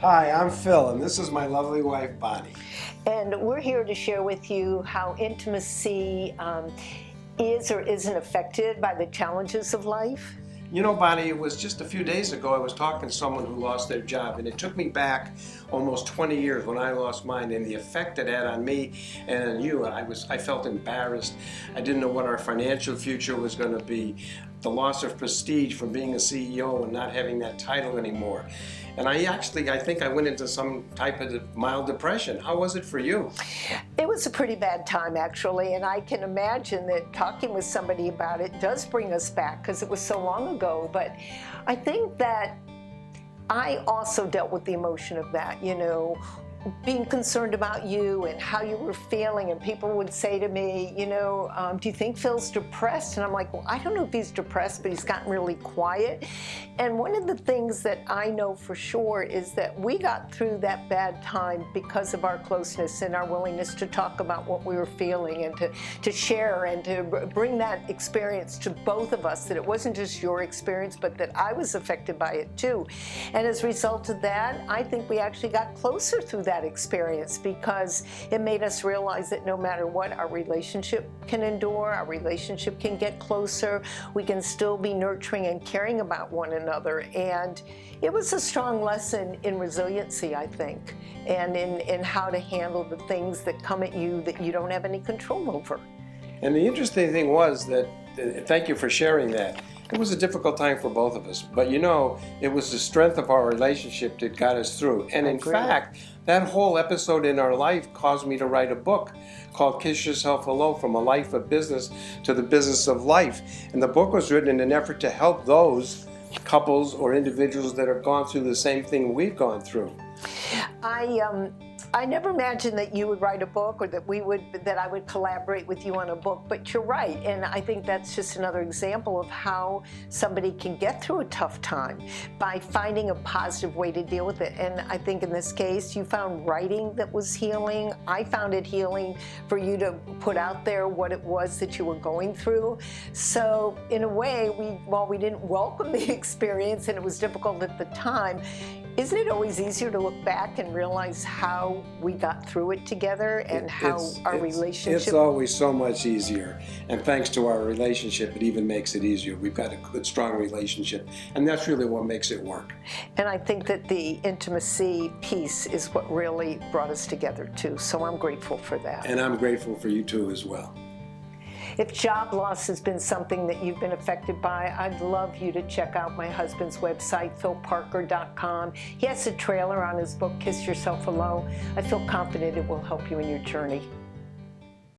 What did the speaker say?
Hi, I'm Phil, and this is my lovely wife, Bonnie. And we're here to share with you how intimacy is or isn't affected by the challenges of life. You know, Bonnie, it was just a few days ago I was talking to someone who lost their job, and it took me back almost 20 years when I lost mine, and the effect it had on me and on you. I felt embarrassed. I didn't know what our financial future was going to be. The loss of prestige from being a CEO and not having that title anymore. And I think I went into some type of mild depression. How was it for you? It was a pretty bad time, actually, and I can imagine that talking with somebody about it does bring us back because it was so long ago. But I think that I also dealt with the emotion of that, being concerned about you and how you were feeling. And people would say to me, do you think Phil's depressed? And I'm like, well, I don't know if he's depressed, but he's gotten really quiet. And one of the things that I know for sure is that we got through that bad time because of our closeness and our willingness to talk about what we were feeling and to share and to bring that experience to both of us, that it wasn't just your experience, but that I was affected by it too. And as a result of that, I think we actually got closer through that experience because it made us realize that no matter what, our relationship can endure, our relationship can get closer, we can still be nurturing and caring about one another. And it was a strong lesson in resiliency, I think, and in how to handle the things that come at you that you don't have any control over. And the interesting thing was that, thank you for sharing that. It was a difficult time for both of us, but it was the strength of our relationship that got us through. And in fact, that whole episode in our life caused me to write a book called Kiss Yourself Hello, From a Life of Business to the Business of Life. And the book was written in an effort to help those couples or individuals that have gone through the same thing we've gone through. I never imagined that you would write a book or that I would collaborate with you on a book, but you're right. And I think that's just another example of how somebody can get through a tough time by finding a positive way to deal with it. And I think in this case, you found writing that was healing. I found it healing for you to put out there what it was that you were going through. So in a way, while we didn't welcome the experience and it was difficult at the time, isn't it always easier to look back and realize how we got through it together and how our relationship... It's always so much easier. And thanks to our relationship, it even makes it easier. We've got a good, strong relationship. And that's really what makes it work. And I think that the intimacy piece is what really brought us together, too. So I'm grateful for that. And I'm grateful for you, too, as well. If job loss has been something that you've been affected by, I'd love you to check out my husband's website, philparker.com. He has a trailer on his book, Kiss Yourself Hello. I feel confident it will help you in your journey.